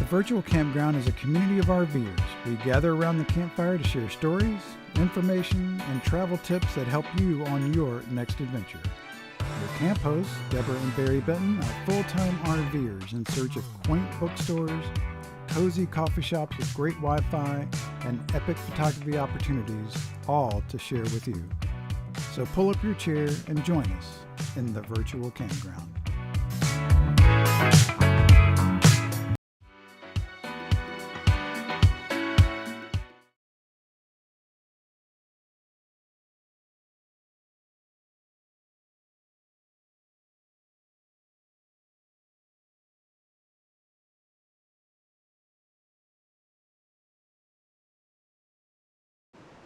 The Virtual Campground is a community of RVers. We gather around the campfire to share stories, information, and travel tips that help you on your next adventure. Your camp hosts, Deborah and Barry Benton, are full-time RVers in search of quaint bookstores, cozy coffee shops with great Wi-Fi, and epic photography opportunities, all to share with you. So pull up your chair and join us in the Virtual Campground.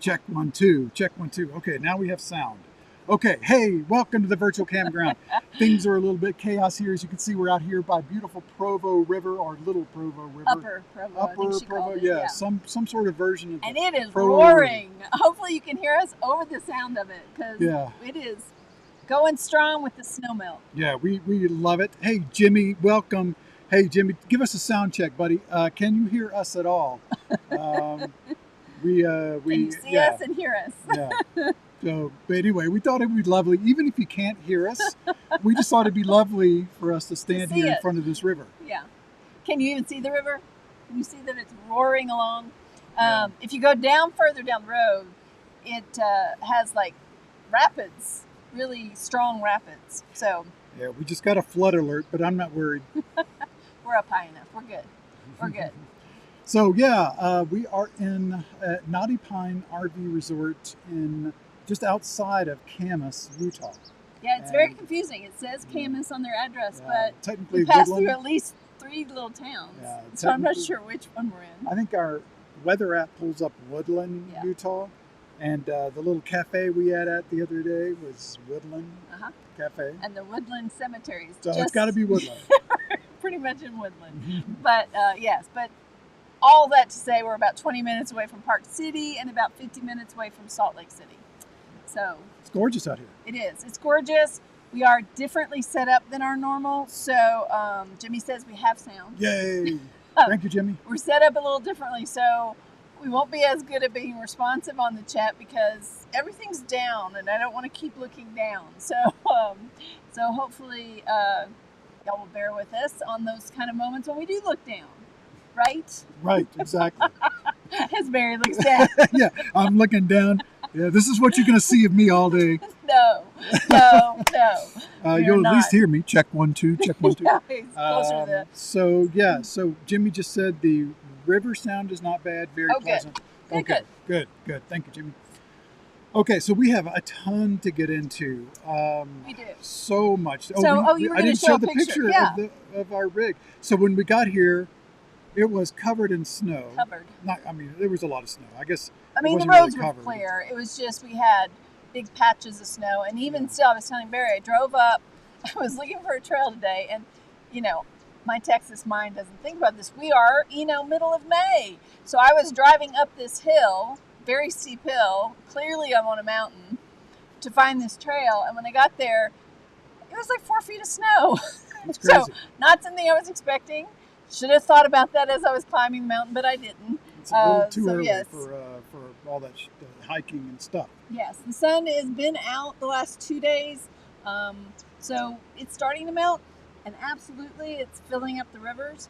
Check 1 2, check 1 2. Okay, now we have sound. Okay, hey, welcome to the Virtual Campground. Things are a little bit chaos here. As you can see, we're out here by beautiful Provo River, or Little Provo River. Upper Provo. Upper Provo, yeah. Some sort of version of. And it is Provo roaring. River. Hopefully you can hear us over the sound of it, because it is going strong with the snow melt. Yeah, we love it. Hey, Jimmy, welcome. Hey, Jimmy, give us a sound check, buddy. Can you hear us at all? Can you see us and hear us? Yeah. So, but anyway, we thought it would be lovely. Even if you can't hear us, we just thought it'd be lovely for us to stand here in front of this river. Yeah. Can you even see the river? Can you see that it's roaring along? Yeah. If you go further down the road, it has like rapids, really strong rapids. So yeah, we just got a flood alert, but I'm not worried. We're up high enough. We're good. We're good. So yeah, we are in Knotty Pine RV Resort in just outside of Camas, Utah. Yeah, it's very confusing. It says Camas on their address, but technically we pass Woodland. through at least 3 little towns. Yeah, so I'm not sure which one we're in. I think our weather app pulls up Woodland, Utah. And the little cafe we had at the other day was Woodland Cafe. And the Woodland Cemeteries. So it's got to be Woodland. Pretty much in Woodland. But yes, but all that to say, we're about 20 minutes away from Park City and about 50 minutes away from Salt Lake City. So it's gorgeous out here. It is. It's gorgeous. We are differently set up than our normal. So Jimmy says we have sound. Yay. Thank you, Jimmy. We're set up a little differently. So we won't be as good at being responsive on the chat because everything's down and I don't want to keep looking down. So so hopefully y'all will bear with us on those kind of moments when we do look down. Right? Right, exactly. As Barry looks down. Yeah, I'm looking down. Yeah, this is what you're going to see of me all day. No. You'll at least hear me. Check 1 2, check 1 2. Yeah, he's closer to the... So Jimmy just said the river sound is not bad, very pleasant. Good. Thank you, Jimmy. Okay, so we have a ton to get into. We do. So much. You were I going to didn't show the picture of our rig. So when we got here, it was covered in snow. There was a lot of snow. The roads were clear. It was just we had big patches of snow. And even still, I was telling Barry, I drove up. I was looking for a trail today. And, my Texas mind doesn't think about this. We are, middle of May. So I was driving up this hill, very steep hill. Clearly I'm on a mountain to find this trail. And when I got there, it was like 4 feet of snow. That's crazy. So not something I was expecting. Should have thought about that as I was climbing the mountain, but I didn't. It's a little too early for all that hiking and stuff. Yes, the sun has been out the last 2 days, so it's starting to melt, and absolutely it's filling up the rivers.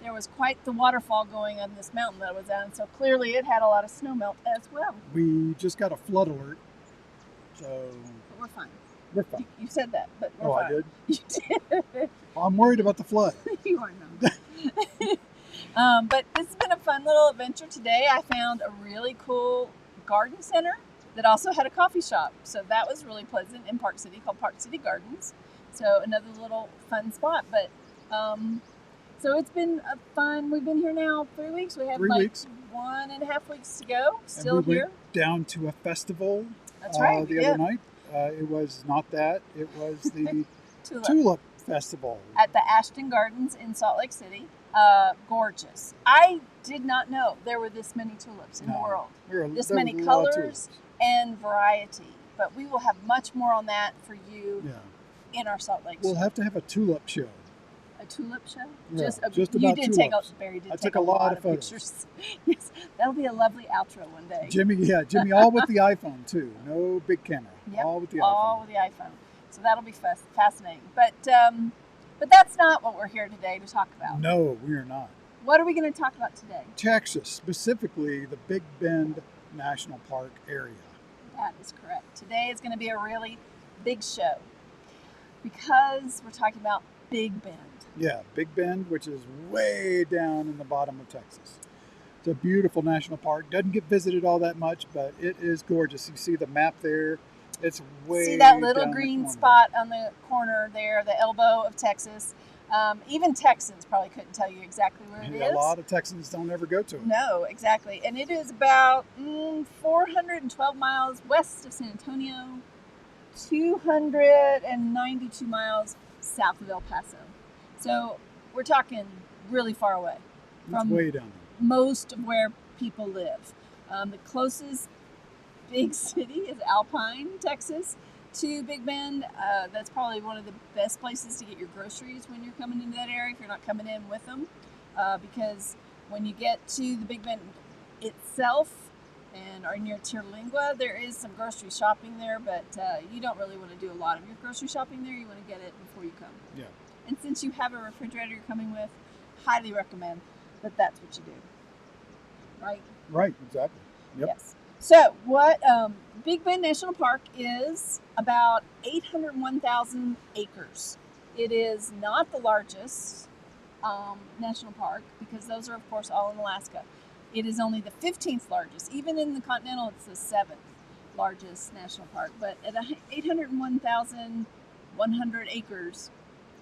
There was quite the waterfall going on this mountain that I was at, and so clearly it had a lot of snow melt as well. We just got a flood alert, so... But we're fine. We're fine. You said that, but we're fine. I did? You did. Well, I'm worried about the flood. You are not. But this has been a fun little adventure today. I found a really cool garden center that also had a coffee shop. So that was really pleasant in Park City, called Park City Gardens. So another little fun spot. But so it's been fun. We've been here now 3 weeks. We have 3 weeks. 1.5 weeks to go. Still and we here. Went down to a festival. That's right. The other night. It was not that. It was the Tulip Festival at the Ashton Gardens in Salt Lake City. Gorgeous. I did not know there were this many tulips in the world. This many colors and variety. But we will have much more on that for you in our Salt Lake show. We'll have to have a tulip show. A tulip show? Yeah, just about you did take tulips. Barry did I take took a lot of photos. pictures. Yes, that'll be a lovely outro one day. Jimmy, all with the iPhone too. No big camera. Yep, All with the all iPhone. with the iPhone. So that'll be fascinating. But that's not what we're here today to talk about. No, we are not. What are we going to talk about today? Texas, specifically the Big Bend National Park area. That is correct. Today is going to be a really big show because we're talking about Big Bend. Yeah, Big Bend, which is way down in the bottom of Texas. It's a beautiful national park. Doesn't get visited all that much, but it is gorgeous. You see the map there. It's way See that little down the green corner. spot on the corner there, the elbow of Texas. Even Texans probably couldn't tell you exactly where it is. A lot of Texans don't ever go to it. No, exactly. And it is about 412 miles west of San Antonio, 292 miles south of El Paso. So we're talking really far away It's way down there. most of where people live. The closest big city is Alpine, Texas, to Big Bend. That's probably one of the best places to get your groceries when you're coming into that area if you're not coming in with them. Because when you get to the Big Bend itself and are near Terlingua, there is some grocery shopping there, but you don't really want to do a lot of your grocery shopping there. You want to get it before you come. Yeah. And since you have a refrigerator you're coming with, highly recommend that that's what you do. Right? Right, exactly. Yep. Yes. So, what Big Bend National Park is about 801,000 acres. It is not the largest national park because those are, of course, all in Alaska. It is only the 15th largest. Even in the continental, it's the 7th largest national park. But at 801,100 acres,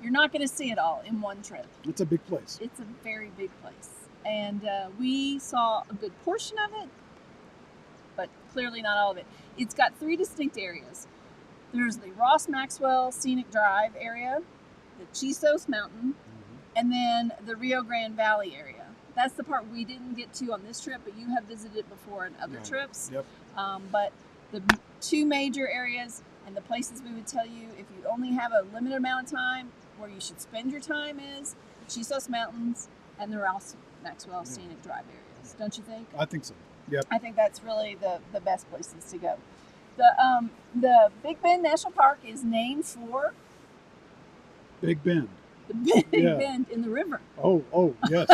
you're not going to see it all in one trip. It's a big place. It's a very big place. And we saw a good portion of it, but clearly not all of it. It's got 3 distinct areas. There's the Ross Maxwell Scenic Drive area, the Chisos Mountain, and then the Rio Grande Valley area. That's the part we didn't get to on this trip, but you have visited before in other trips. Yep. But the 2 major areas and the places we would tell you if you only have a limited amount of time where you should spend your time is the Chisos Mountains and the Ross Maxwell Scenic Drive areas. Don't you think? I think so. Yep. I think that's really the best places to go. The Big Bend National Park is named for Big Bend. the Big Yeah. Bend in the river. Oh, yes.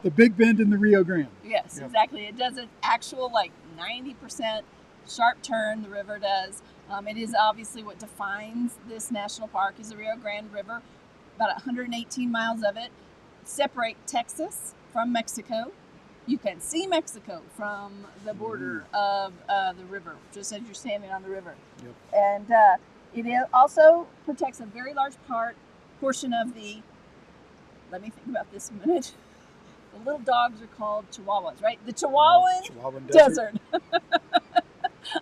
The Big Bend in the Rio Grande. Yes, Yep. exactly. It does an actual 90% sharp turn. The river does. It is obviously what defines this national park is the Rio Grande River. About 118 miles of it separate Texas from Mexico. You can see Mexico from the border of the river, just as you're standing on the river. Yep. And it also protects a very large portion of the, let me think about this a minute. The little dogs are called Chihuahuas, right? The Chihuahuan Desert.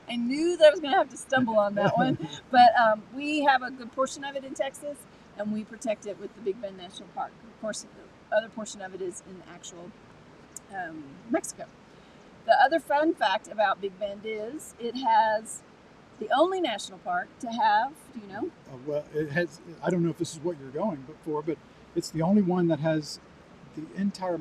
I knew that I was going to have to stumble on that one. But we have a good portion of it in Texas, and we protect it with the Big Bend National Park. Of course, the other portion of it is in actual Mexico. The other fun fact about Big Bend is it has the only national park to have, do you know? Well, it has, I don't know if this is what you're going for, but it's the only one that has an entire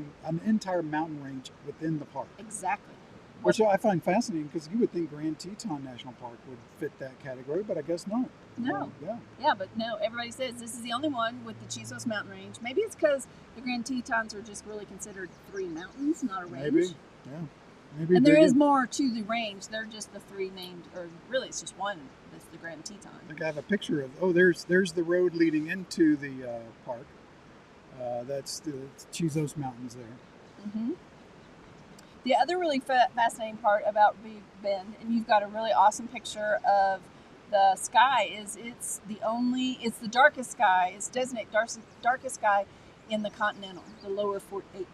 mountain range within the park. Exactly. Which I find fascinating because you would think Grand Teton National Park would fit that category, but I guess not. No. Yeah, but no, everybody says this is the only one with the Chisos mountain range. Maybe it's because the Grand Tetons are just really considered 3 mountains, not a range. Maybe, yeah. Maybe And there bigger. is more to the range. They're just the 3 named, or really it's just one that's the Grand Teton. I think I have a picture of, there's the road leading into the park. That's the Chisos Mountains there. Mm-hmm. The other really fascinating part about Big Bend, and you've got a really awesome picture of the sky, is it's the darkest sky, it's designated darkest sky in the continental, the lower 48.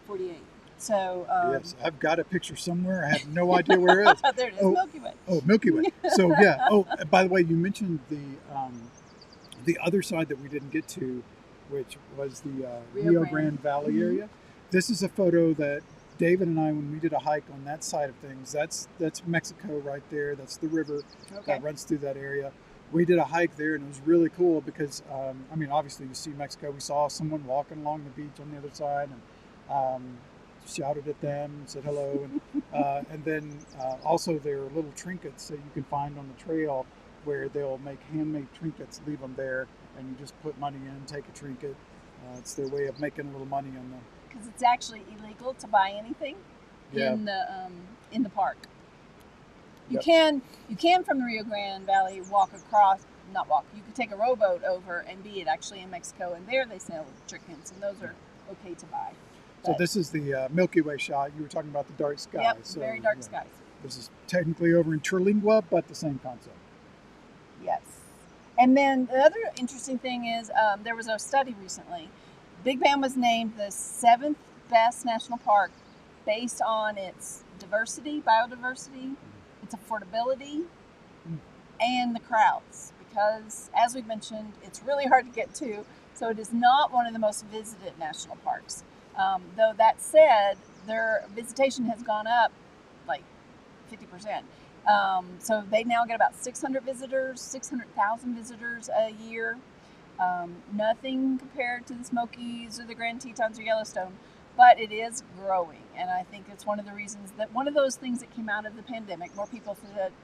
So yes, I've got a picture somewhere. I have no idea where it is. There it is, Milky Way. Oh, Milky Way. So yeah. Oh, by the way, you mentioned the other side that we didn't get to, which was the Rio Grande Valley area. This is a photo that David and I, when we did a hike on that side of things, that's Mexico right there. That's the river that runs through that area. we did a hike there, and it was really cool because I mean, obviously you see Mexico. We saw someone walking along the beach on the other side, and shouted at them, said hello, and then also there are little trinkets that you can find on the trail where they'll make handmade trinkets, leave them there, and you just put money in, take a trinket. It's their way of making a little money on the. Because it's actually illegal to buy anything Yeah. in the park. You Yep. can from the Rio Grande Valley walk across, not walk. You could take a rowboat over and be it actually in Mexico, and there they sell trinkets, and those are okay to buy. So But- this is the Milky Way shot. You were talking about the dark sky. Yep, So, very dark yeah, skies. This is technically over in Terlingua, but the same concept. Yes. And then the other interesting thing is there was a study recently. Big Bend was named the 7th best national park based on its diversity, biodiversity, its affordability, and the crowds. Because, as we've mentioned, it's really hard to get to, so it is not one of the most visited national parks. Though that said, their visitation has gone up like 50%. So they now get about 600,000 visitors a year. Nothing compared to the Smokies or the Grand Tetons or Yellowstone, but it is growing. And I think it's one of the reasons that one of those things that came out of the pandemic, more people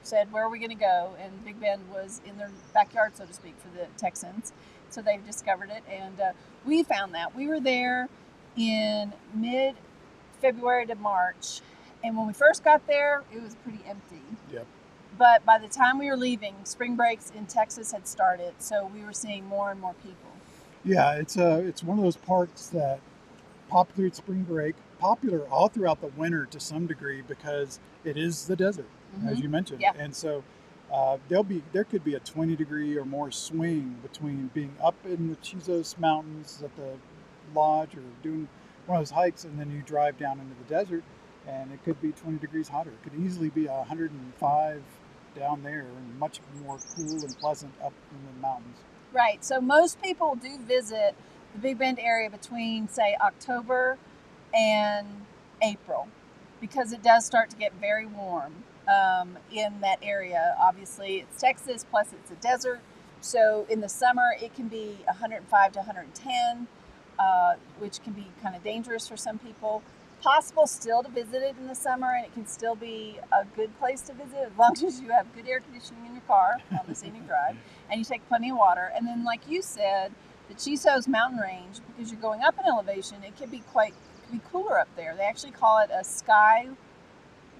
said, where are we going to go? And Big Bend was in their backyard, so to speak, for the Texans. So they've discovered it. And we found that. We were there in mid-February to March. And when we first got there, it was pretty empty. Yep. But by the time we were leaving, spring breaks in Texas had started, so we were seeing more and more people. Yeah, it's one of those parks that popular at spring break, popular all throughout the winter to some degree because it is the desert, as you mentioned. Yeah. And so there could be a 20-degree or more swing between being up in the Chizos Mountains at the lodge or doing one of those hikes, and then you drive down into the desert, and it could be 20 degrees hotter. It could easily be 105 down there, and much more cool and pleasant up in the mountains. Right, so most people do visit the Big Bend area between, say, October and April, because it does start to get very warm in that area. Obviously, it's Texas, plus it's a desert, so in the summer it can be 105 to 110, which can be kind of dangerous for some people. Possible still to visit it in the summer, and it can still be a good place to visit as long as you have good air conditioning in your car on the scenic drive and you take plenty of water. And then, like you said, the Chizos mountain range, because you're going up in elevation, it can be cooler up there. They actually call it a sky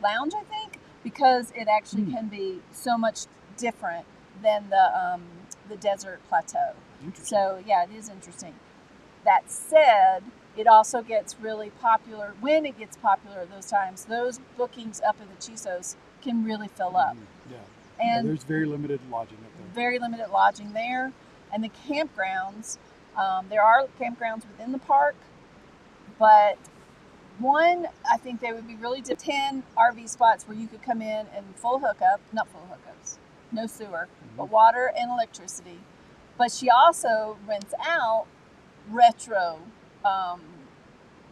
lounge, I think, because it actually can be so much different than the desert plateau. So yeah, it is interesting. That said, it also gets really popular. When it gets popular those times, those bookings up in the Chizos can really fill up. Yeah. And There's very limited lodging up there. very limited lodging there. And the campgrounds, there are campgrounds within the park, but I think they would be really 10 RV spots where you could come in and not full hookups, no sewer, but water and electricity. But she also rents out retro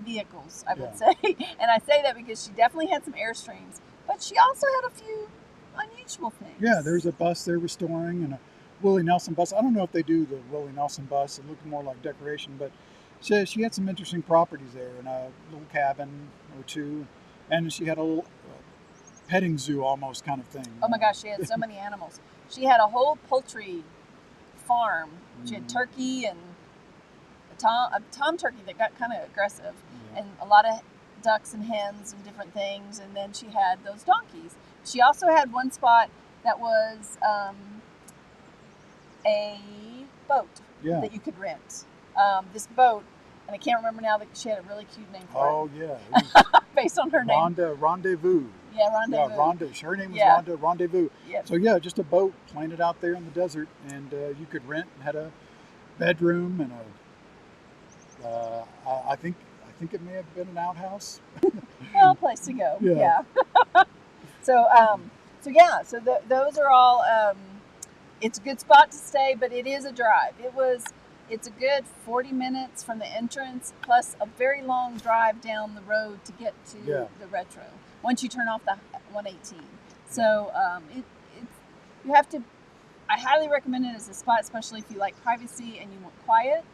vehicles, I would say. And I say that because she definitely had some Airstreams, but she also had a few unusual things. Yeah, there's a bus they're restoring and a Willie Nelson bus. I don't know if they do the Willie Nelson bus. It looked more like decoration, but she had some interesting properties there and a little cabin or two. And she had a little petting zoo almost kind of thing. Oh my gosh, she had so many animals. She had a whole poultry farm. She had turkey and a tom turkey that got kind of aggressive, and a lot of ducks and hens and different things. And then she had those donkeys. She also had one spot that was a boat that you could rent. This boat, and I can't remember now, that she had a really cute name for it. Based on her name. Rendezvous. Yeah, Rendezvous. Yeah, Rendezvous. Her name was Rhonda Rendezvous. Yep. So yeah, just a boat planted out there in the desert, and you could rent and had a bedroom and I think it may have been an outhouse. Well, a place to go. Yeah. So those are all. It's a good spot to stay, but it is a drive. It's a good 40 minutes from the entrance, plus a very long drive down the road to get to the retro. Once you turn off the 118, so you have to. I highly recommend it as a spot, especially if you like privacy and you want quiet.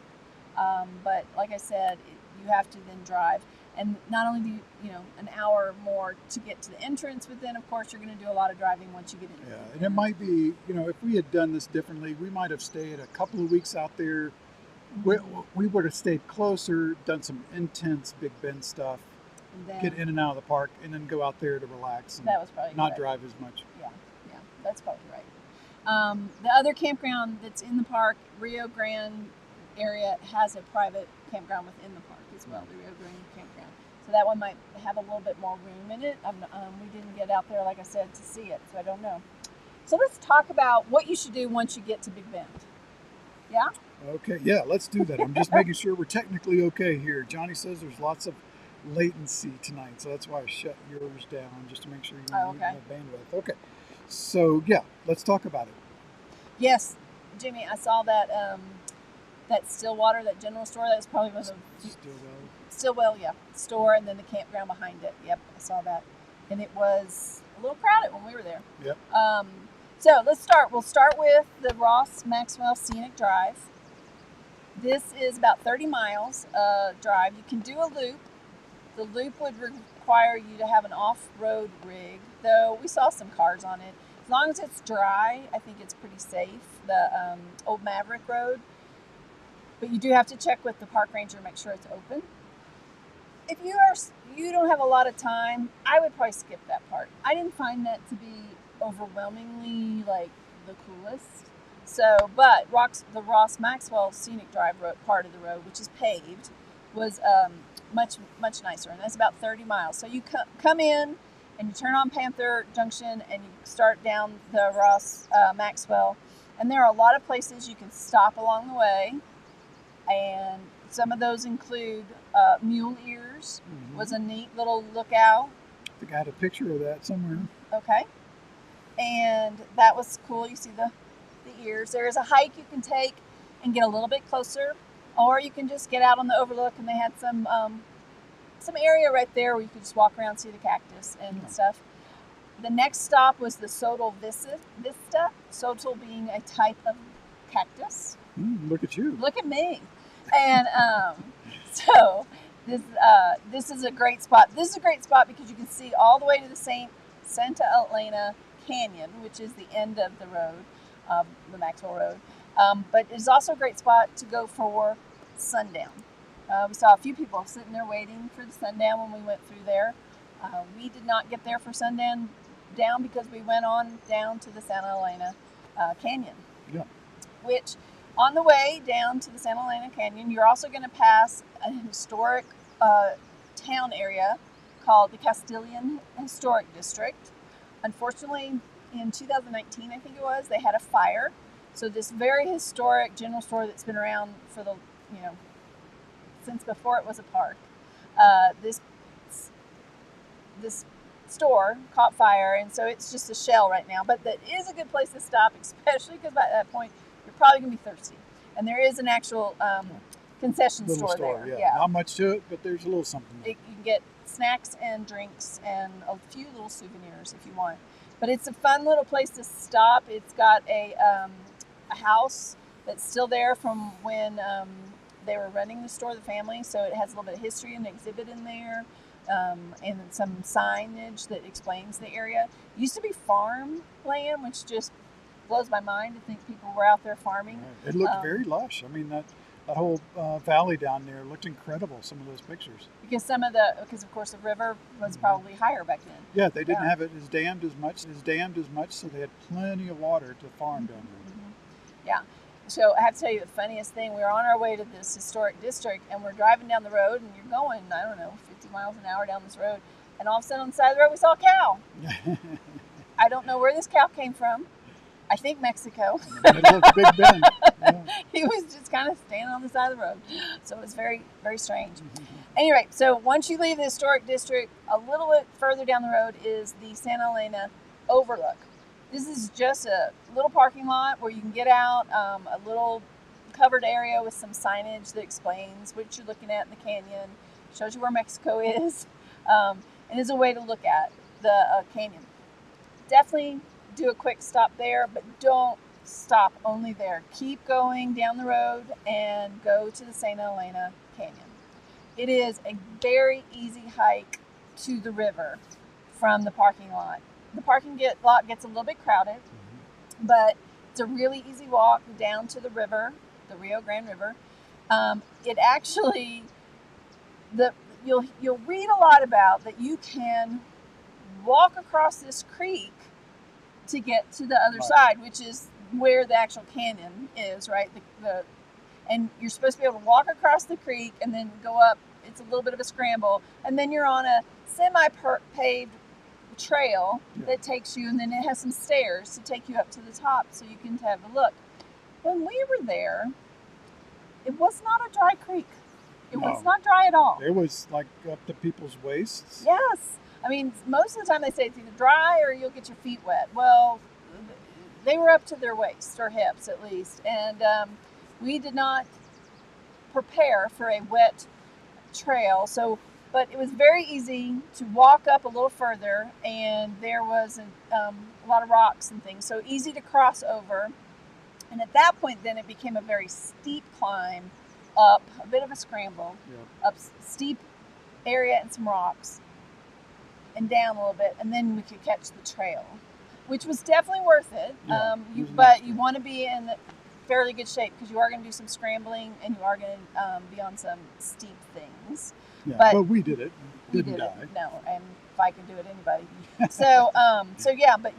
But like I said, you have to then drive. And not only do you know, an hour more to get to the entrance, but then, of course, you're going to do a lot of driving once you get in. Yeah, and it might be, you know, if we had done this differently, we might have stayed a couple of weeks out there. We would have stayed closer, done some intense Big Bend stuff, And then, get in and out of the park, and then go out there to relax and that was probably not good. drive as much. Yeah, that's probably right. The other campground that's in the park, Rio Grande area, has a private campground within the park as well, the Rio Grande campground. So that one might have a little bit more room in it. We didn't get out there, like I said, to see it, so I don't know. So let's talk about what you should do once you get to Big Bend. Yeah? Okay, yeah, let's do that. I'm just making sure we're technically okay here. Johnny says there's lots of latency tonight, so that's why I shut yours down, just to make sure you don't okay. have bandwidth. Okay, so yeah, let's talk about it. Yes, Jimmy, I saw that that Stillwater, that general store. That was probably one of the Stillwell, yeah, store, and then the campground behind it. Yep, I saw that, and it was a little crowded when we were there. Yep. So let's start. We'll start with the Ross Maxwell Scenic Drive. This is about 30 miles drive. You can do a loop. The loop would require you to have an off-road rig, though we saw some cars on it. As long as it's dry, I think it's pretty safe. The Old Maverick Road. But you do have to check with the park ranger to make sure it's open. If you don't have a lot of time, I would probably skip that part. I didn't find that to be overwhelmingly like the coolest. So, but the Ross Maxwell Scenic Drive part of the road, which is paved, was much nicer, and that's about 30 miles. So you come in and you turn on Panther Junction and you start down the Ross Maxwell, and there are a lot of places you can stop along the way, and some of those include Mule Ears, was a neat little lookout. I think I had a picture of that somewhere. Okay, and that was cool. You see the ears. There is a hike you can take and get a little bit closer, or you can just get out on the overlook, and they had some area right there where you could just walk around, see the cactus and stuff. The next stop was the Sotol Vista, Sotol being a type of cactus. Look at you. Look at me. And so this is a great spot. This is a great spot because you can see all the way to the Santa Elena Canyon, which is the end of the road, the Maxwell Road. But it's also a great spot to go for sundown. We saw a few people sitting there waiting for the sundown when we went through there. We did not get there for sundown because we went on down to the Santa Elena Canyon. Yeah. Which, on the way down to the Santa Elena Canyon, you're also going to pass a historic town area called the Castilian Historic District. Unfortunately, in 2019, I think it was, they had a fire. So this very historic general store that's been around for since before it was a park, this store caught fire, and so it's just a shell right now. But that is a good place to stop, especially because by that point you're probably gonna be thirsty. And there is an actual concession store there. Yeah. Not much to it, but there's a little something there. You can get snacks and drinks and a few little souvenirs if you want. But it's a fun little place to stop. It's got a house that's still there from when they were running the store, the family. So it has a little bit of history and exhibit in there, and some signage that explains the area. It used to be farm land, which just blows my mind to think people were out there farming. Right. It looked very lush. I mean, that whole valley down there looked incredible, some of those pictures. Because of course the river was probably higher back then. Yeah, they didn't have it as dammed as much, so they had plenty of water to farm down there. Yeah. So I have to tell you the funniest thing, we were on our way to this historic district, and we're driving down the road, and you're going, 50 miles an hour down this road, and all of a sudden on the side of the road we saw a cow. I don't know where this cow came from. I think Mexico. In the middle of Big Bend. Yeah. He was just kind of standing on the side of the road. So it was very, very strange. Anyway, so once you leave the historic district, a little bit further down the road is the Santa Elena Overlook. This is just a little parking lot where you can get out, a little covered area with some signage that explains what you're looking at in the canyon, shows you where Mexico is, and is a way to look at the canyon. Definitely do a quick stop there, but don't stop only there. Keep going down the road and go to the Santa Elena Canyon. It is a very easy hike to the river from the parking lot. The parking lot gets a little bit crowded, but it's a really easy walk down to the river, the Rio Grande River. It actually, you'll read a lot about that you can walk across this creek to get to the other side, which is where the actual canyon is, right? And you're supposed to be able to walk across the creek and then go up. It's a little bit of a scramble, and then you're on a semi-paved trail that takes you, and then it has some stairs to take you up to the top so you can have a look. When we were there, it was not a dry creek. It was not dry at all. It was like up to people's waists. Yes. I mean, most of the time they say it's either dry or you'll get your feet wet. Well, they were up to their waists or hips at least. And we did not prepare for a wet trail. But it was very easy to walk up a little further, and there was a lot of rocks and things. So easy to cross over. And at that point, then it became a very steep climb up, a bit of a scramble, up steep area and some rocks, and down a little bit, and then we could catch the trail, which was definitely worth it. But you want to be in fairly good shape because you are going to do some scrambling and you are going to be on some steep things. Yeah, but we did it. Didn't die. No, and if I can do it, anybody. But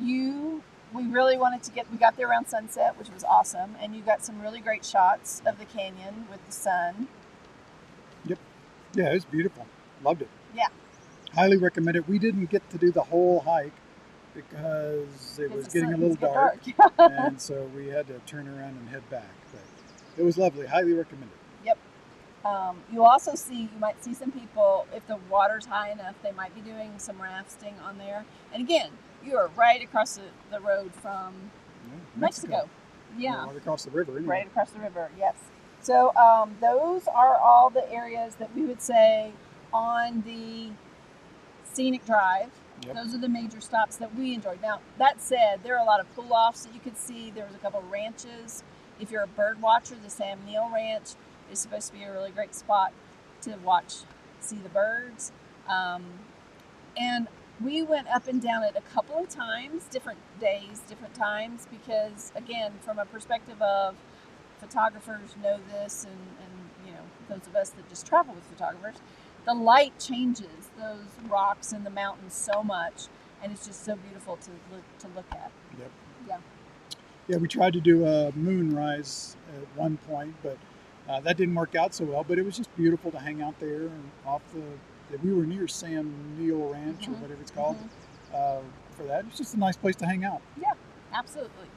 we really wanted to we got there around sunset, which was awesome, and you got some really great shots of the canyon with the sun. Yep. Yeah, it was beautiful. Loved it. Yeah. Highly recommend it. We didn't get to do the whole hike because it was getting a little dark. And so we had to turn around and head back. But it was lovely. Highly recommend it. Yep. You also you might see some people, if the water's high enough, they might be doing some rafting on there. And again, you are right across the road from Mexico. Yeah. Right across the river. Anyway. Right across the river, yes. So those are all the areas that we would say on the scenic drive. Yep. Those are the major stops that we enjoyed. Now, that said, there are a lot of pull-offs that you could see. There was a couple of ranches. If you're a bird watcher, the Sam Neil Ranch is supposed to be a really great spot to see the birds. And we went up and down it a couple of times, different days, different times, because, again, from a perspective of photographers know this, and those of us that just travel with photographers, the light changes those rocks and the mountains so much, and it's just so beautiful to look at. Yep. Yeah. Yeah, we tried to do a moonrise at one point, but that didn't work out so well. But it was just beautiful to hang out there and we were near Sam Neil Ranch or whatever it's called for that. It's just a nice place to hang out. Yeah, absolutely.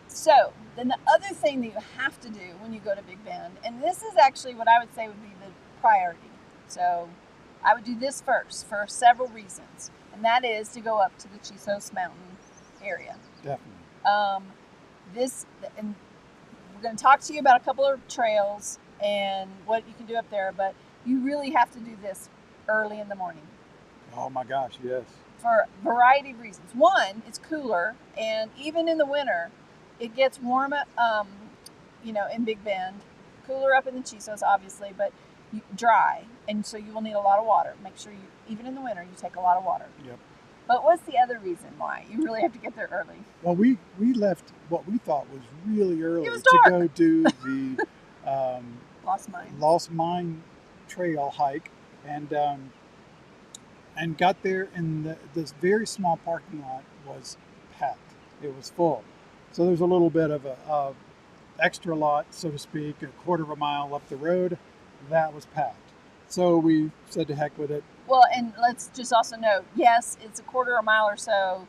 So then the other thing that you have to do when you go to Big Bend, and this is actually what I would say would be the priority. So I would do this first for several reasons, and that is to go up to the Chisos Mountain area. Definitely. And we're going to talk to you about a couple of trails and what you can do up there, but you really have to do this early in the morning. Oh my gosh, yes. For a variety of reasons. One, it's cooler, and even in the winter, it gets warm in Big Bend. Cooler up in the Chisos, obviously, but dry, and so you will need a lot of water. Make sure even in the winter, you take a lot of water. Yep. But what's the other reason why you really have to get there early? Well, we left what we thought was really early It was to dark. go do the Lost Mine Trail hike, and got there, and this very small parking lot was packed. It was full. So there's a little bit of a extra lot, so to speak, a quarter of a mile up the road. That was packed. So we said to heck with it. Well, and let's just also note, yes, it's a quarter of a mile or so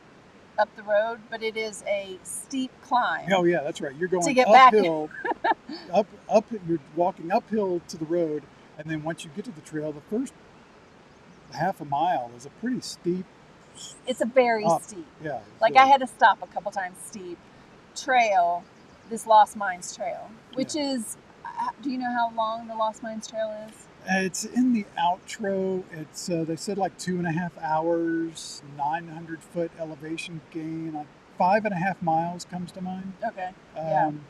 up the road, but it is a steep climb. Oh yeah, that's right. You're going to get uphill, up. You're walking uphill to the road, and then once you get to the trail, the first half a mile is a pretty steep. It's a very steep. Yeah. Like I had to stop a couple times. Steep trail, this Lost Mines Trail, which is. Do you know how long the Lost Mines Trail is? It's in the outro. It's they said like 2.5 hours, 900-foot elevation gain, 5.5 miles comes to mind. Okay. Yeah. Um,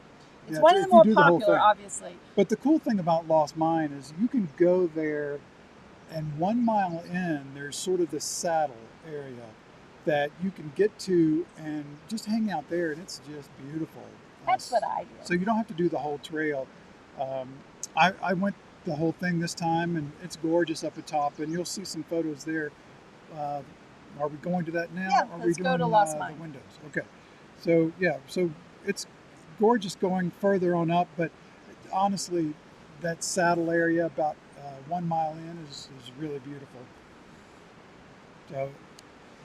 It's yeah, one of if the you more do the whole popular, thing. obviously. But the cool thing about Lost Mine is you can go there, and 1 mile in, there's sort of this saddle area that you can get to and just hang out there, and it's just beautiful. That's what I So did. you don't have to do the whole trail. Um, I went the whole thing this time, and it's gorgeous up at top, and you'll see some photos there. Uh, are we going to that now? Yeah, Are let's we go doing to Lost the Mine. windows? Okay. So yeah, so it's gorgeous going further on up, but honestly, that saddle area about 1 mile in is really beautiful. So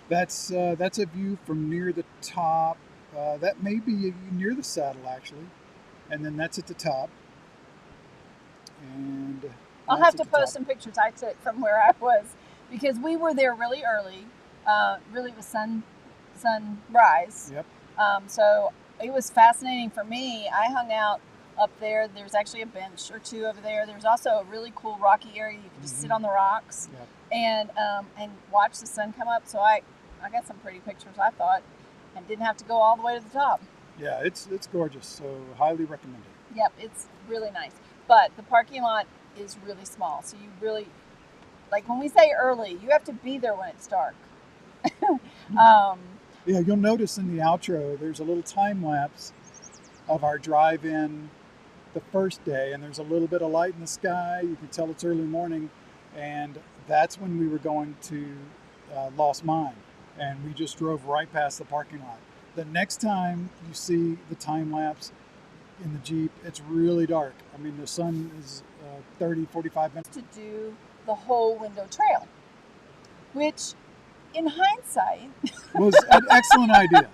that's a view from near the top. That may be near the saddle actually, and then that's at the top. And I'll that's have at to the post top. some pictures I took from where I was because we were there really early. Really, it was sunrise. Yep. So it was fascinating for me. I hung out up there. There's actually a bench or two over there. There's also a really cool rocky area. You can just sit on the rocks Yep. and watch the sun come up. So I got some pretty pictures, I thought, and didn't have to go all the way to the top. Yeah, it's gorgeous. So highly recommend it. Yep, it's really nice. But the parking lot is really small. So you really, like when we say early, you have to be there when it's dark. Yeah, you'll notice in the outro there's a little time lapse of our drive-in the first day, and there's a little bit of light in the sky. You can tell it's early morning, and that's when we were going to Lost Mine, and we just drove right past the parking lot. The next time you see the time lapse in the Jeep, it's really dark. I mean, the sun is 30-45 minutes. To do the whole window trail, which in hindsight, Was an excellent idea.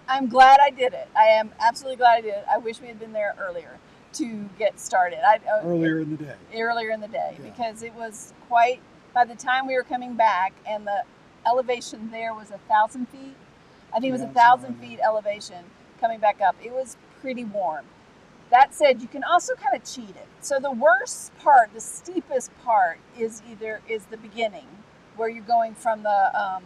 I'm glad I did it. I am absolutely glad I did it. I wish we had been there earlier to get started. Earlier in the day. Earlier in the day, Yeah. because it was quite, by the time we were coming back and the elevation there was 1,000 feet. I think it was Yeah, 1,000 somewhere in feet elevation coming back up. It was pretty warm. That said, you can also kind of cheat it. So the worst part, the steepest part, is the beginning, where you're going from the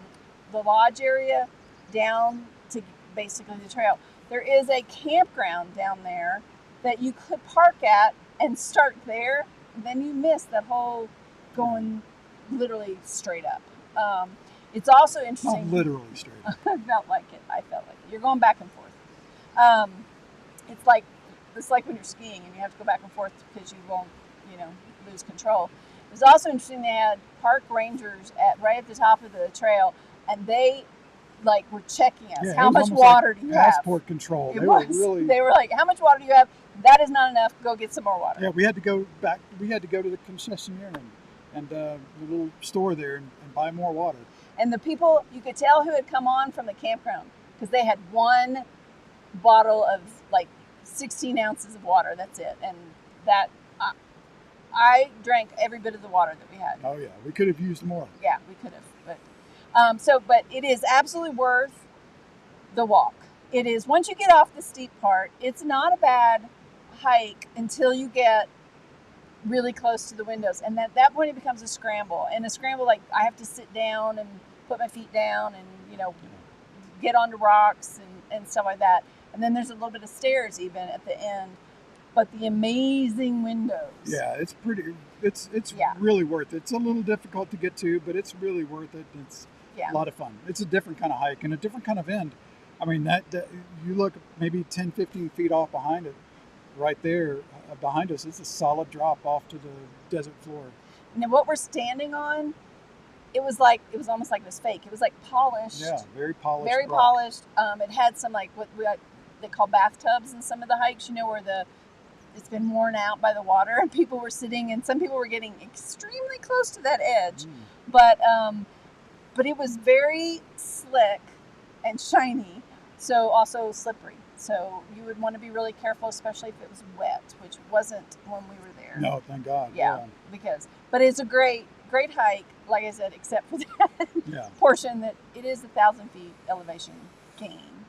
lodge area down to basically the trail. There is a campground down there that you could park at and start there. Then you miss that whole going literally straight up. It's also Not interesting. literally straight. I felt like it. You're going back and forth. It's like when you're skiing and you have to go back and forth because you won't, lose control. It was also interesting. They had park rangers right at the top of the trail, and they were checking us. Yeah, How it was much almost water like do you have? passport control. It They was. were really. They were like, "How much water do you have? That is not enough. Go get some more water." Yeah, we had to go back. We had to go to the concessionaire and the little store there and buy more water. And the people, you could tell who had come on from the campground because they had one bottle of 16 ounces of water. That's it. And that I drank every bit of the water that we had. Oh yeah, we could have used more. Yeah, we could have. But it is absolutely worth the walk. It is. Once you get off the steep part, it's not a bad hike until you get really close to the windows, and at that point it becomes a scramble. And a scramble, I have to sit down and put my feet down and get onto rocks and stuff like that. And then there's a little bit of stairs even at the end, but the amazing windows. Yeah, it's pretty. It's Yeah. really worth it. It's a little difficult to get to, but it's really worth it. It's Yeah. a lot of fun. It's a different kind of hike and a different kind of end. I mean, that you look maybe 10, 15 feet off behind it, right there behind us, it's a solid drop off to the desert floor. And then what we're standing on, it was almost like it was fake. It was polished. Yeah, very polished. Very rock. polished. It had some what they call bathtubs in some of the hikes, where it's been worn out by the water and people were sitting, and some people were getting extremely close to that edge. But it was very slick and shiny, so also slippery. So you would want to be really careful, especially if it was wet, which wasn't when we were there. No, thank God. Yeah. But it's a great hike, like I said, except for that Yeah. portion that it is 1,000 feet elevation gain.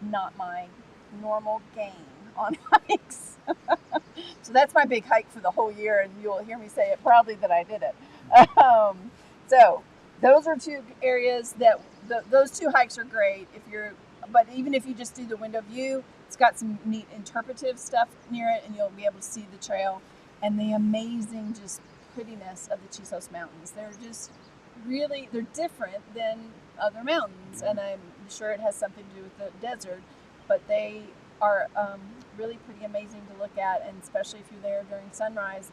Not my normal gain on hikes. So that's my big hike for the whole year, and you'll hear me say it probably that I did it. So those are two areas that those two hikes are great if you're. But even if you just do the window view, it's got some neat interpretive stuff near it, and you'll be able to see the trail and the amazing just prettiness of the Chisos Mountains. They're just really they're different than other mountains, and I'm sure it has something to do with the desert, but they are really pretty amazing to look at, and especially if you're there during sunrise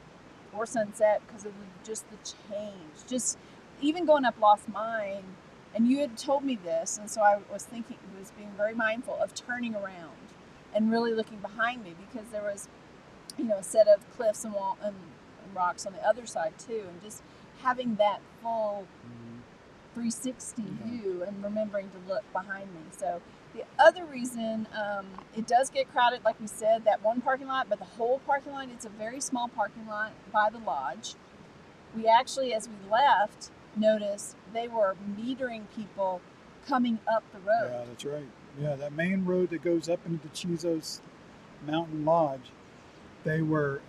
or sunset because of just the change. Just even going up Lost Mine, and you had told me this, and so I was being very mindful of turning around and really looking behind me because there was, a set of cliffs and rocks on the other side too, and just having that full 360 view and remembering to look behind me. So the other reason it does get crowded, like we said, that one parking lot, but the whole parking lot, it's a very small parking lot by the lodge. We actually, as we left, noticed they were metering people coming up the road. Yeah, that's right. Yeah, that main road that goes up into the Chisos Mountain Lodge, they were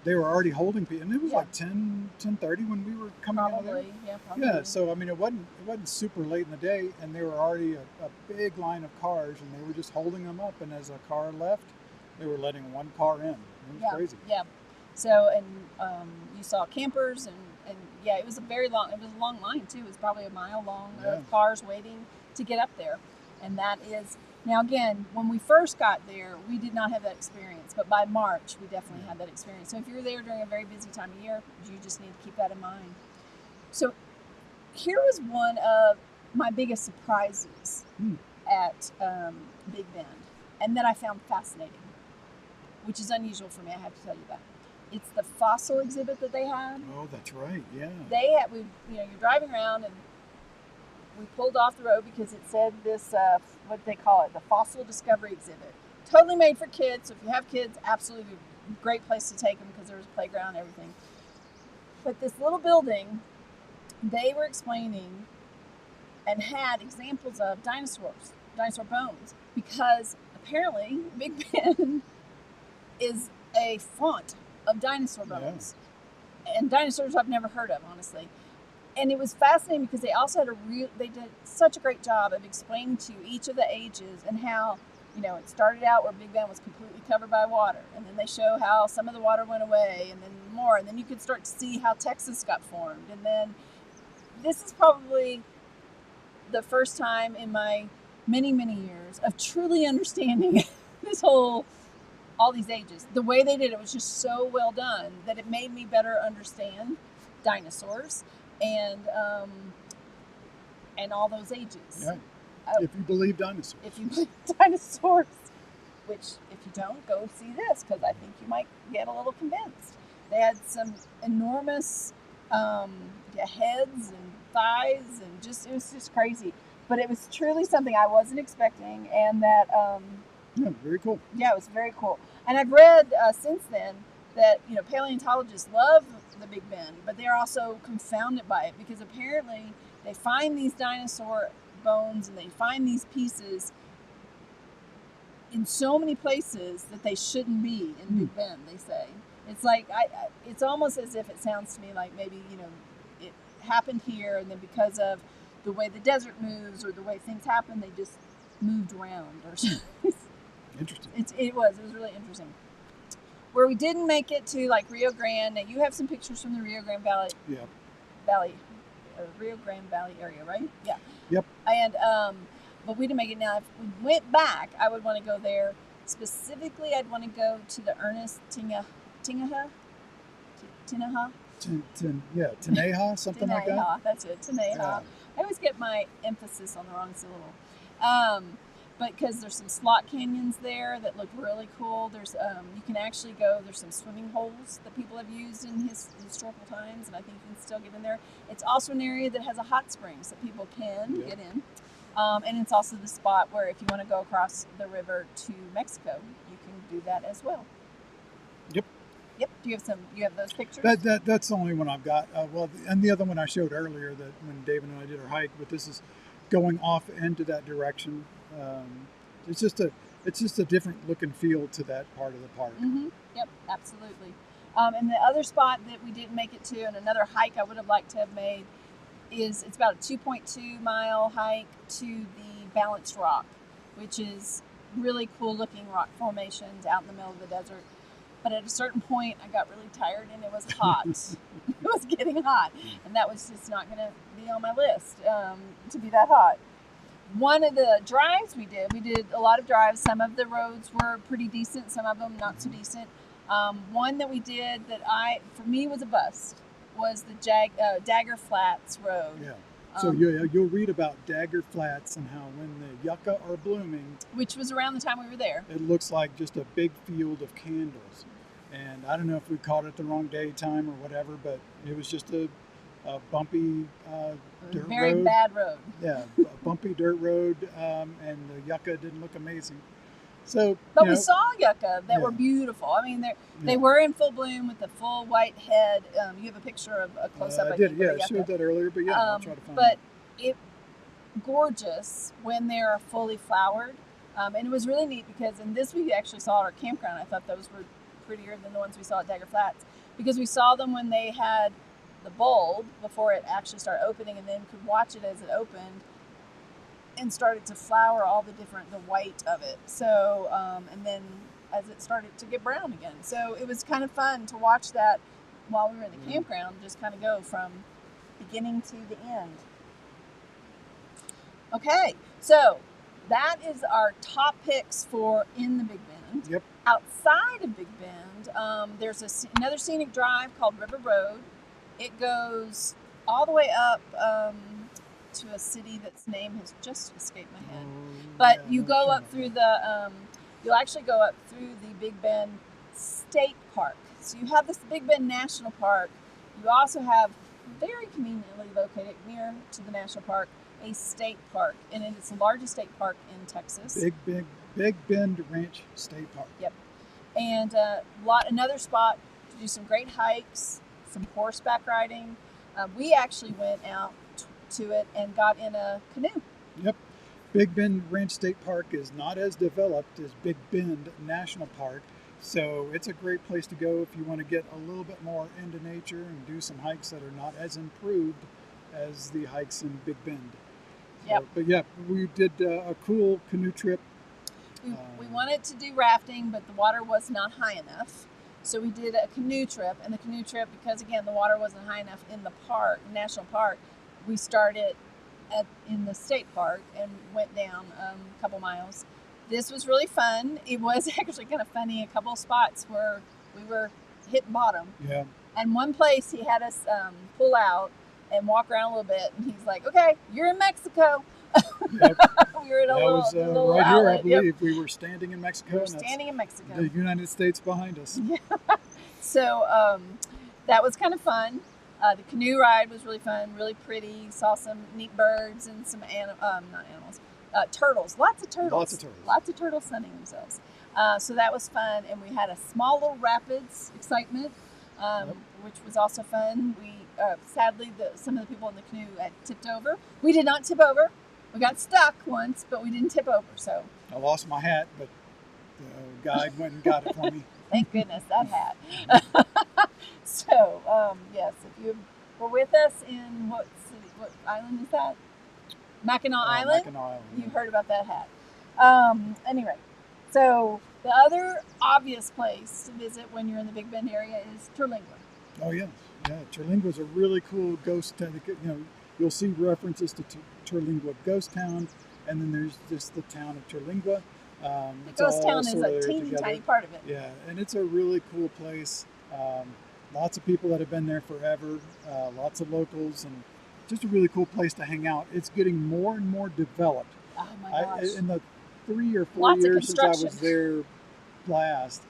already holding people, and it was like 10:30 when we were coming out of there. Probably. Yeah, so I mean, it wasn't super late in the day, and there were already a big line of cars, and they were just holding them up. And as a car left, they were letting one car in. It was crazy. Yeah. So and you saw campers and yeah, it was a long line too. It was probably a mile long of cars waiting to get up there, and that is. Now again, when we first got there, we did not have that experience, but by March, we definitely had that experience. So if you're there during a very busy time of year, you just need to keep that in mind. So here was one of my biggest surprises at Big Bend, and that I found fascinating, which is unusual for me, I have to tell you that. It's the fossil exhibit that they had. Oh, that's right, yeah. They had, you're driving around and we pulled off the road because it said this, what they call it, the Fossil Discovery Exhibit. Totally made for kids. So if you have kids, absolutely great place to take them because there was a playground and everything. But this little building, they were explaining and had examples of dinosaur bones, because apparently Big Bend is a font of dinosaur bones. Yeah. And dinosaurs I've never heard of, honestly. And it was fascinating because they also had they did such a great job of explaining to you each of the ages and how, it started out where Big Bend was completely covered by water. And then they show how some of the water went away and then more. And then you could start to see how Texas got formed. And then this is probably the first time in my many, many years of truly understanding all these ages. The way they did it was just so well done that it made me better understand dinosaurs and all those ages. Yeah. If you believe dinosaurs. If you believe dinosaurs, which if you don't, go see this because I think you might get a little convinced. They had some enormous heads and thighs and it was just crazy. But it was truly something I wasn't expecting, and that very cool. Yeah, it was very cool. And I've read since then that paleontologists love the Big Bend, but they're also confounded by it because apparently they find these dinosaur bones and they find these pieces in so many places that they shouldn't be in Big Bend. They say it's like it's almost as if it sounds to me like maybe it happened here, and then because of the way the desert moves or the way things happen, they just moved around or something. Interesting. It was really interesting. Where we didn't make it to like Rio Grande. Now you have some pictures from the Rio Grande Rio Grande Valley area, right? Yeah. Yep. And but we didn't make it. Now, if we went back, I would want to go there. Specifically, I'd want to go to the Ernest Tinahau, Tinahau, something like that. That's it, Tinahau. Yeah. I always get my emphasis on the wrong syllable. But because there's some slot canyons there that look really cool. There's you can actually go. There's some swimming holes that people have used in historical times, and I think you can still get in there. It's also an area that has a hot springs that people can get in, and it's also the spot where if you want to go across the river to Mexico, you can do that as well. Yep. Do you have those pictures? That's the only one I've got. And the other one I showed earlier that when David and I did our hike, but this is going off into that direction. It's just a different look and feel to that part of the park. Mm-hmm. Yep, absolutely. And the other spot that we didn't make it to, and another hike I would have liked to have made, it's about a 2.2-mile hike to the Balanced Rock, which is really cool looking rock formations out in the middle of the desert. But at a certain point, I got really tired and it was hot. It was getting hot, and that was just not going to be on my list to be that hot. One of the drives we did a lot of drives. Some of the roads were pretty decent, some of them not so decent. One that we did that for me was a bust was the Dagger Flats Road. Yeah. So you'll read about Dagger Flats and how when the yucca are blooming, which was around the time we were there, it looks like just a big field of candles. And I don't know if we caught it the wrong day, time, or whatever, but it was just a bumpy dirt very road. bad road. Yeah, a bumpy dirt road, and the yucca didn't look amazing. So, but we saw yucca that were beautiful. I mean, they Yeah. were in full bloom with the full white head. You have a picture of a close up. I did, yeah, I showed that earlier, but yeah, I'll try to find but it. Gorgeous when they're fully flowered, and it was really neat because in this we actually saw at our campground. I thought those were prettier than the ones we saw at Dagger Flats because we saw them when they had the bulb before it actually started opening, and then could watch it as it opened and started to flower all the white of it. So, and then as it started to get brown again. So it was kind of fun to watch that while we were in the campground, just kind of go from beginning to the end. Okay, so that is our top picks for in the Big Bend. Yep. Outside of Big Bend, there's another scenic drive called River Road. It goes all the way up to a city that's name has just escaped my head. But you go up through you'll actually go up through the Big Bend State Park. So you have this Big Bend National Park. You also have, very conveniently located near to the national park, a state park. And it's the largest state park in Texas. Big Bend Ranch State Park. Yep. And another spot to do some great hikes, some horseback riding. We actually went out to it and got in a canoe. Yep. Big Bend Ranch State Park is not as developed as Big Bend National Park, so it's a great place to go if you want to get a little bit more into nature and do some hikes that are not as improved as the hikes in Big Bend. Yep. But yeah, we did a cool canoe trip. We wanted to do rafting, but the water was not high enough. So we did a canoe trip, and the canoe trip, because again, the water wasn't high enough in the national park, we started in the state park and went down a couple miles. This was really fun. It was actually kind of funny. A couple of spots where we were hitting bottom. Yeah. And one place he had us pull out and walk around a little bit, and he's like, "Okay, you're in Mexico." Yep. We were in a little right outlet. here, I believe. Yep. We were standing in Mexico. We were standing in Mexico. The United States behind us. Yeah. So that was kind of fun. The canoe ride was really fun, really pretty. Saw some neat birds and some turtles. Lots of turtles. Lots of turtles sunning themselves. So that was fun, and we had a small little rapids excitement, which was also fun. We sadly some of the people in the canoe had tipped over. We did not tip over. We got stuck once, but we didn't tip over. So I lost my hat, but the guide went and got it for me. Thank goodness that hat. So yes, if you were with us in what island is that? Mackinac Island. Mackinac Island. You heard about that hat. Anyway, so the other obvious place to visit when you're in the Big Bend area is Terlingua. Oh yeah, Terlingua is a really cool ghost town. You'll see references to Terlingua Ghost Town, and then there's just the town of Terlingua. The ghost town is a teeny tiny part of it. Yeah, and it's a really cool place. Lots of people that have been there forever, lots of locals, and just a really cool place to hang out. It's getting more and more developed. Oh my gosh. In the 3 or 4 years since I was there last,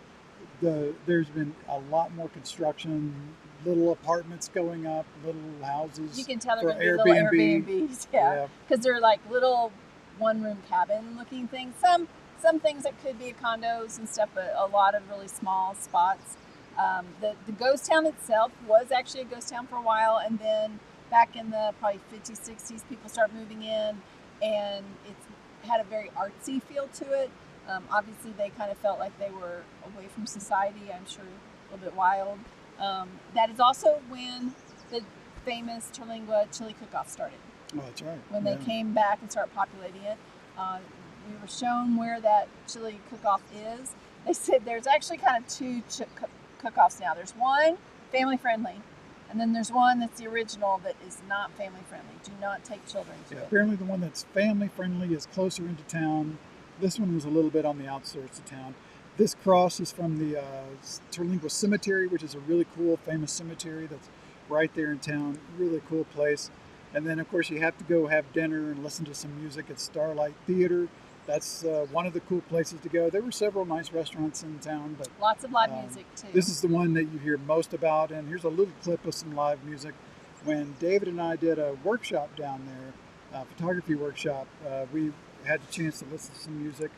there's been a lot more construction, little apartments going up, little houses. You can tell they're for going to be little Airbnb. Airbnbs, yeah, because they're like little one-room cabin-looking things. Some things that could be condos and stuff, but a lot of really small spots. The ghost town itself was actually a ghost town for a while, and then back in the probably 50s, 60s, people started moving in, and it's had a very artsy feel to it. Obviously, they kind of felt like they were away from society. I'm sure a little bit wild. That is also when the famous Terlingua chili cook-off started. Oh, that's right. When they came back and started populating it, we were shown where that chili cook-off is. They said there's actually kind of two cook-offs now. There's one family friendly, and then there's one that's the original that is not family friendly. Do not take children to it. Apparently the one that's family friendly is closer into town. This one was a little bit on the outskirts of town. This cross is from the Terlingua Cemetery, which is a really cool, famous cemetery that's right there in town. Really cool place. And then, of course, you have to go have dinner and listen to some music at Starlight Theater. That's one of the cool places to go. There were several nice restaurants in town, but lots of live music too. This is the one that you hear most about. And here's a little clip of some live music. When David and I did a workshop down there, a photography workshop, we had the chance to listen to some music.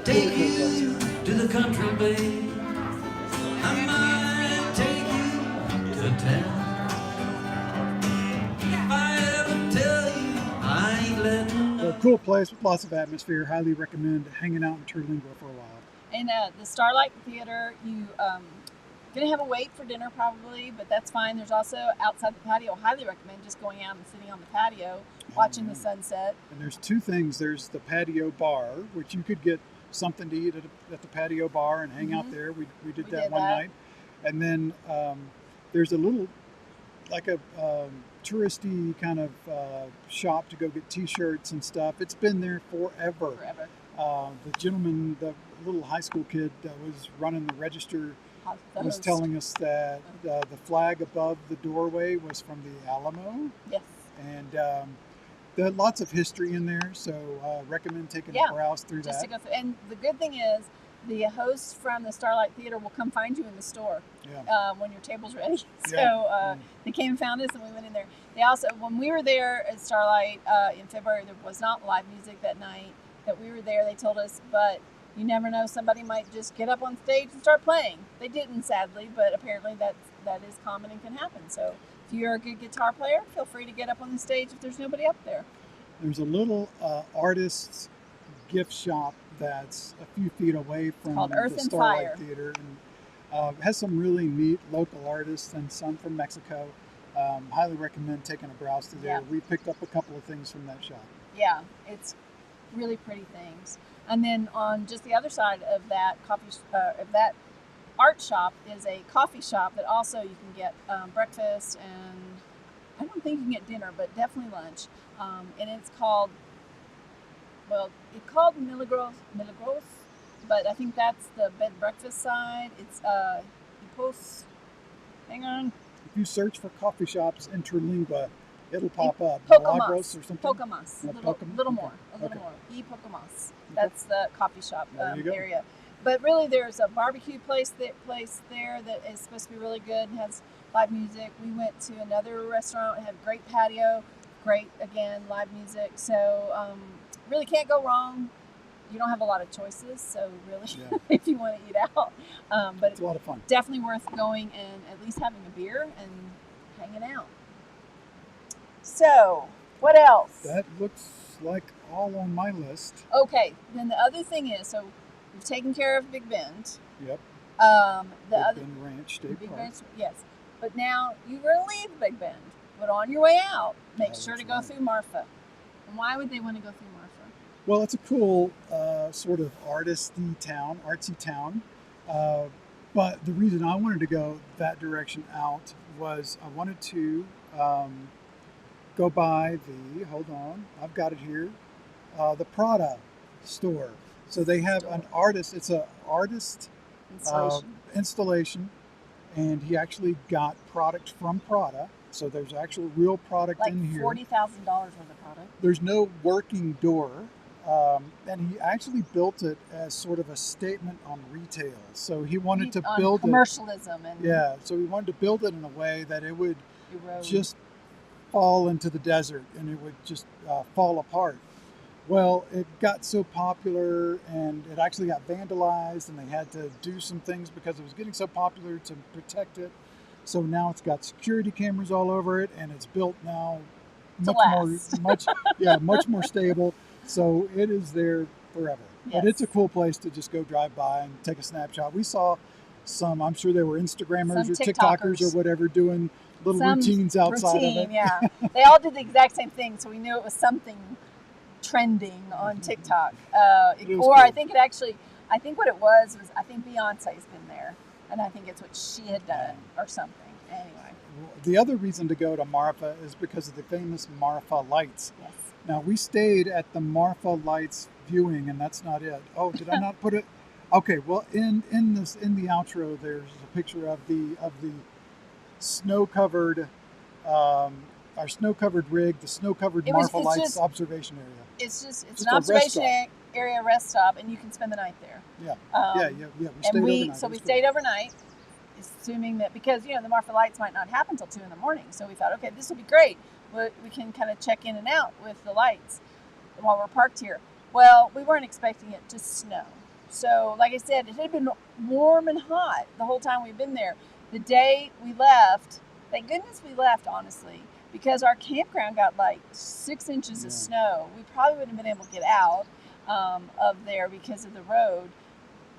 Take you to the country, babe. I might take you to town. If I ever tell you I ain't letting So, cool place with lots of atmosphere. Highly recommend hanging out in Terlingua for a while. And the Starlight Theater, you gonna have a wait for dinner probably, but that's fine. There's also outside the patio. Highly recommend just going out and sitting on the patio, watching the sunset. And there's two things. There's the patio bar, which you could get something to eat at the patio bar and hang out there. We did that one night. And then there's a little, like a touristy kind of shop to go get t-shirts and stuff. It's been there forever. The gentleman, the little high school kid that was running the register, was telling us that the flag above the doorway was from the Alamo. Yes. And there are lots of history in there, so recommend taking a browse through just that. To go through. And the good thing is, the hosts from the Starlight Theater will come find you in the store when your table's ready. So they came and found us, and we went in there. They also, when we were there at Starlight in February, there was not live music that night that we were there. They told us, but you never know, somebody might just get up on stage and start playing. They didn't, sadly, but apparently that is common and can happen. So if you're a good guitar player, feel free to get up on the stage if there's nobody up there. There's a little artist's gift shop that's a few feet away from the Starlight Theater, and has some really neat local artists and some from Mexico. Highly recommend taking a browse through there. We picked up a couple of things from that shop. Yeah, it's really pretty things. And then on just the other side of that of that art shop is a coffee shop that also you can get breakfast, and I don't think you can get dinner, but definitely lunch. And it's called, Milagros, but I think that's the bed and breakfast side. It's hang on. If you search for coffee shops in Terlingua, it'll pop up. Milagros or something? Pocamas. A little more. Y Pocamas. That's the coffee shop area. But really, there's a barbecue place there that is supposed to be really good and has live music. We went to another restaurant, had a great patio, great, again, live music. So really can't go wrong. You don't have a lot of choices, so really, if you want to eat out. But it's a lot of fun. Definitely worth going and at least having a beer and hanging out. So, what else? That looks like all on my list. Okay, then the other thing is, so we've taken care of Big Bend. Yep. Big Bend Ranch State Park. Bend, yes. But now you're going to leave Big Bend. But on your way out, make sure to go through Marfa. And why would they want to go through Marfa? Well, it's a cool sort of artsy town. But the reason I wanted to go that direction out was I wanted to go by I've got it here, the Prada store. So they have an artist, it's an artist installation, and he actually got product from Prada. So there's actual real product in here. Like $40,000 worth of product. There's no working door. And he actually built it as sort of a statement on retail. So he wanted to build commercialism and so he wanted to build it in a way that it would erode. Just fall into the desert and it would just fall apart. Well, it got so popular and it actually got vandalized, and they had to do some things because it was getting so popular to protect it. So now it's got security cameras all over it, and it's built now much more stable. So it is there forever. Yes. But it's a cool place to just go drive by and take a snapshot. We saw some, I'm sure they were Instagrammers or TikTokers or whatever, doing little some routines outside routine, of it. yeah. They all did the exact same thing, so we knew it was something trending on TikTok. It was Or cool. I think what it was I think Beyonce's been there, and I think it's what she had done or something. Anyway, The other reason to go to Marfa is because of the famous Marfa lights. yes. Now we stayed at the Marfa lights viewing, and that's not it. Oh, did I not put it? Okay, well in the outro there's a picture of the snow covered our snow covered rig, the snow covered Marfa it's lights just- observation area. It's Just an a rest observation stop. area rest stop, and you can spend the night there. Yeah, Um, yeah. We stayed overnight. So It we was stayed cool. overnight, assuming that because the Marfa lights might not happen till 2 in the morning. So we thought, okay, this will be great. We can kind of check in and out with the lights while we're parked here. Well, we weren't expecting it to snow. So, like I said, it had been warm and hot the whole time we've been there. The day we left, thank goodness we left, honestly, because our campground got like 6 inches of Yeah. snow. We probably wouldn't have been able to get out of there because of the road.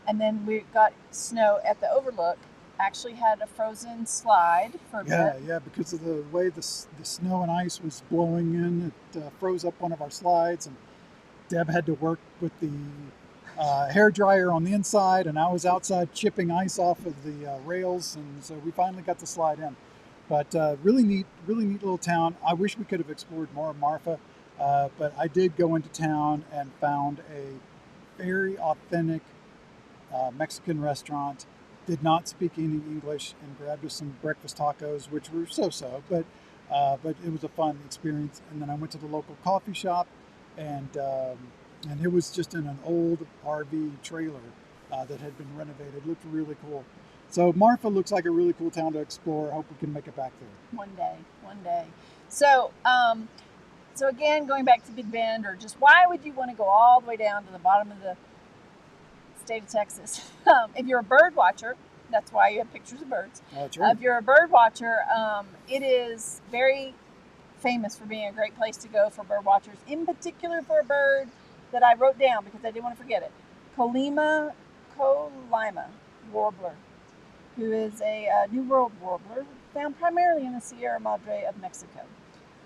And then we got snow at the overlook. Actually had a frozen slide for a bit. Yeah, because of the way the snow and ice was blowing in, it froze up one of our slides, and Deb had to work with the hair dryer on the inside, and I was outside chipping ice off of the rails, and so we finally got the slide in. But really neat little town. I wish we could have explored more of Marfa, but I did go into town and found a very authentic Mexican restaurant. Did not speak any English, and grabbed us some breakfast tacos, which were so-so, but it was a fun experience. And then I went to the local coffee shop, and it was just in an old RV trailer that had been renovated. It looked really cool. So Marfa looks like a really cool town to explore. I hope we can make it back there. One day. So, so again, going back to Big Bend, or just why would you want to go all the way down to the bottom of the state of Texas? If you're a bird watcher, that's why you have pictures of birds. That's right. If you're a bird watcher, it is very famous for being a great place to go for bird watchers, in particular for a bird that I wrote down because I didn't want to forget it. Colima warbler, who is a New World warbler found primarily in the Sierra Madre of Mexico.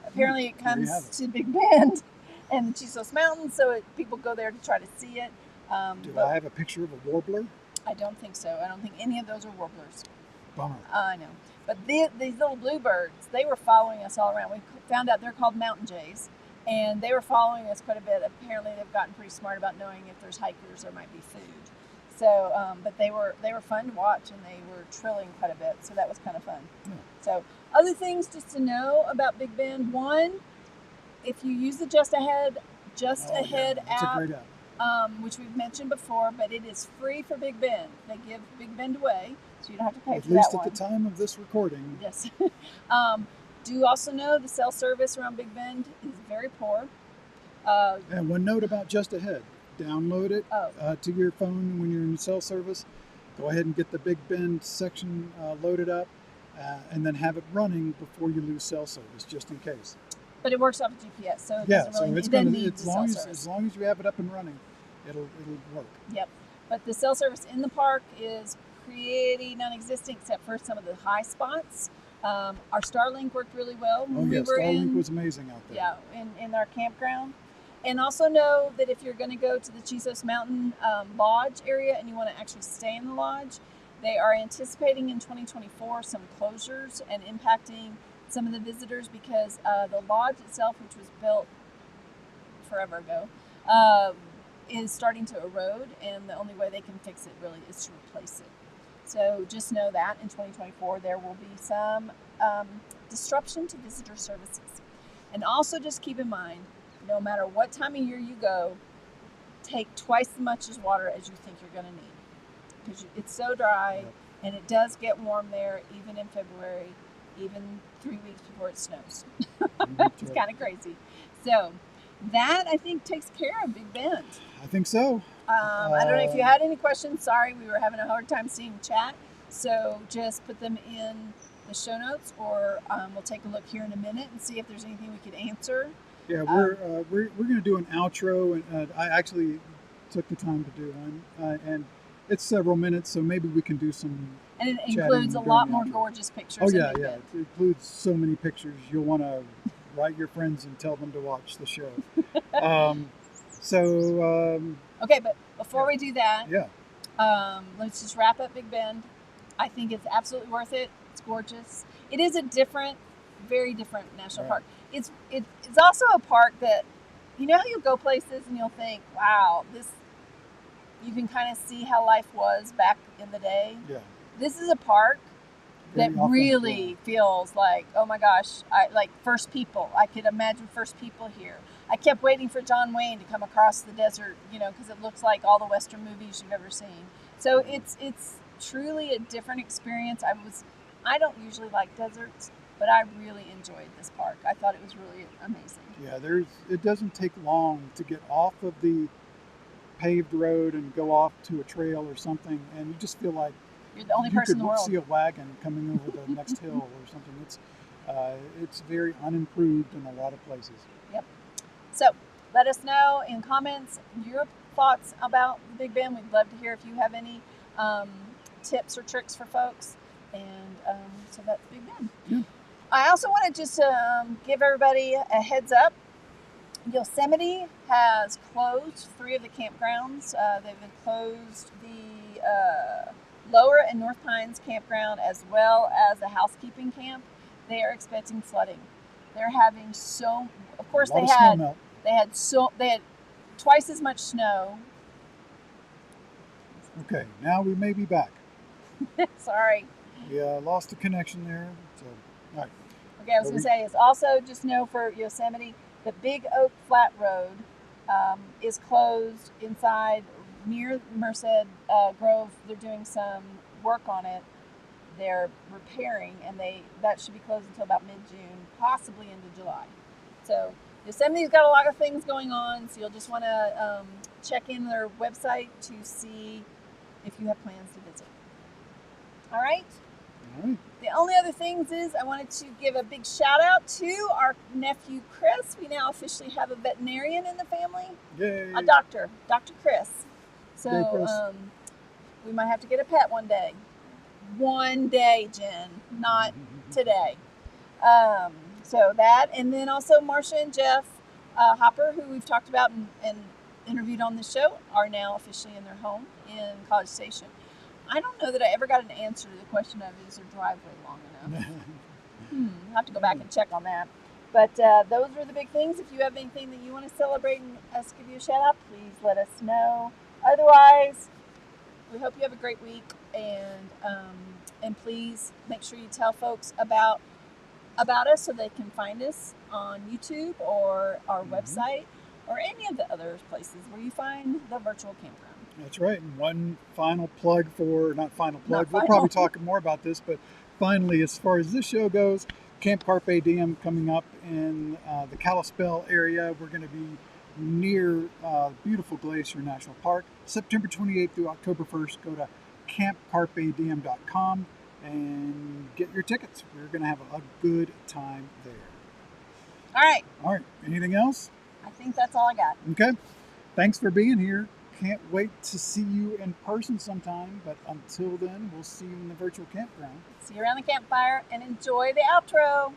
Apparently it There you comes have it. to Big Bend and the Chisos Mountains, so people go there to try to see it. Did But I have a picture of a warbler? I don't think so. I don't think any of those are warblers. Bummer. I know. But these little bluebirds, they were following us all around. We found out they're called mountain jays, and they were following us quite a bit. Apparently, they've gotten pretty smart about knowing if there's hikers, there might be food. So, but they were fun to watch, and they were trilling quite a bit. So that was kind of fun. Yeah. So, other things just to know about Big Bend. One, if you use the Just Ahead Oh, yeah, that's app, a great app. which we've mentioned before, but it is free for Big Bend. They give Big Bend away, so you don't have to pay At for least that at one. the time of this recording. Yes. Do you also know the cell service around Big Bend is very poor? And one note about Just Ahead. Download it Oh. to your phone when you're in cell service. Go ahead and get the Big Bend section loaded up, and then have it running before you lose cell service, just in case. But it works off of GPS, so it Yeah, doesn't so really it's it doesn't gonna need as the long cell as service. you have it up and running, it'll work. Yep. But the cell service in the park is pretty non-existent except for some of the high spots. Our Starlink worked really well when Oh we yeah, were Starlink in. was amazing out there. Yeah, in our campground. And also know that if you're going to go to the Chisos Mountain Lodge area and you want to actually stay in the lodge, they are anticipating in 2024 some closures and impacting some of the visitors because the lodge itself, which was built forever ago, is starting to erode, and the only way they can fix it really is to replace it. So just know that in 2024 there will be some disruption to visitor services. And also just keep in mind, no matter what time of year you go, take twice as much as water as you think you're going to need. Because it's so dry, Yep. and it does get warm there, even in February, even 3 weeks before it snows. It's kind of crazy. So that, I think, takes care of Big Bend. I think so. I don't know if you had any questions. Sorry, we were having a hard time seeing chat. So just put them in the show notes, or we'll take a look here in a minute and see if there's anything we could answer. Yeah, we're going to do an outro, and I actually took the time to do one, and it's several minutes, so maybe we can do some. And it Chatting includes a during lot the more outro. gorgeous pictures. Oh in yeah, Big yeah. Bend. It includes so many pictures. You'll want to write your friends and tell them to watch the show. um, Okay, but before we do that, yeah, let's just wrap up Big Bend. I think it's absolutely worth it. It's gorgeous. It is a different, very different national Right. park. It's also a park that, you know how you go places and you'll think, wow, this, you can kind of see how life was back in the day. yeah. This is a park that Very authentic, really yeah. feels like, oh my gosh, I like First People. I could imagine First People here. I kept waiting for John Wayne to come across the desert, because it looks like all the Western movies you've ever seen. So it's truly a different experience. I don't usually like deserts, but I really enjoyed this park. I thought it was really amazing. Yeah, it doesn't take long to get off of the paved road and go off to a trail or something, and you just feel like You're the only you person in could the world. see a wagon coming over the next hill or something. It's very unimproved in a lot of places. Yep. So let us know in comments your thoughts about Big Bend. We'd love to hear if you have any tips or tricks for folks. And so that's Big Bend. Yeah. I also want to just give everybody a heads up. Yosemite has closed 3 of the campgrounds. They've closed the Lower and North Pines campground as well as a housekeeping camp. They are expecting flooding. They're having of course A lot they of snow had melt. they had twice as much snow. Okay, now we may be back. Sorry. We lost a connection there. So, all right. Okay, I was going to say is also just know for Yosemite, the Big Oak Flat Road is closed inside near Merced Grove. They're doing some work on it. They're repairing, and that should be closed until about mid-June, possibly into July. So Yosemite's got a lot of things going on, so you'll just want to check in their website to see if you have plans to visit. All right? All right. The only other things is I wanted to give a big shout out to our nephew Chris. We now officially have a veterinarian in the family, Yay. a doctor, Dr. Chris. So Yay, Chris. we might have to get a pet one day. One day, Jen, not today. So that, and then also Marcia and Jeff Hopper, who we've talked about and interviewed on this show, are now officially in their home in College Station. I don't know that I ever got an answer to the question of is their driveway long enough. I'll have to go back and check on that. But those are the big things. If you have anything that you want to celebrate and us give you a shout out, please let us know. Otherwise, we hope you have a great week, and please make sure you tell folks about us so they can find us on YouTube or our website or any of the other places where you find the virtual campground. That's right. And one final plug not final plug. Not We'll final. probably talk more about this, but finally, as far as this show goes, Camp Carpe Diem coming up in the Kalispell area. We're going to be near beautiful Glacier National Park, September 28th through October 1st. Go to campcarpediem.com and get your tickets. We're going to have a good time there. All right. All right. Anything else? I think that's all I got. Okay. Thanks for being here. Can't wait to see you in person sometime, but until then, we'll see you in the virtual campground. See you around the campfire and enjoy the outro.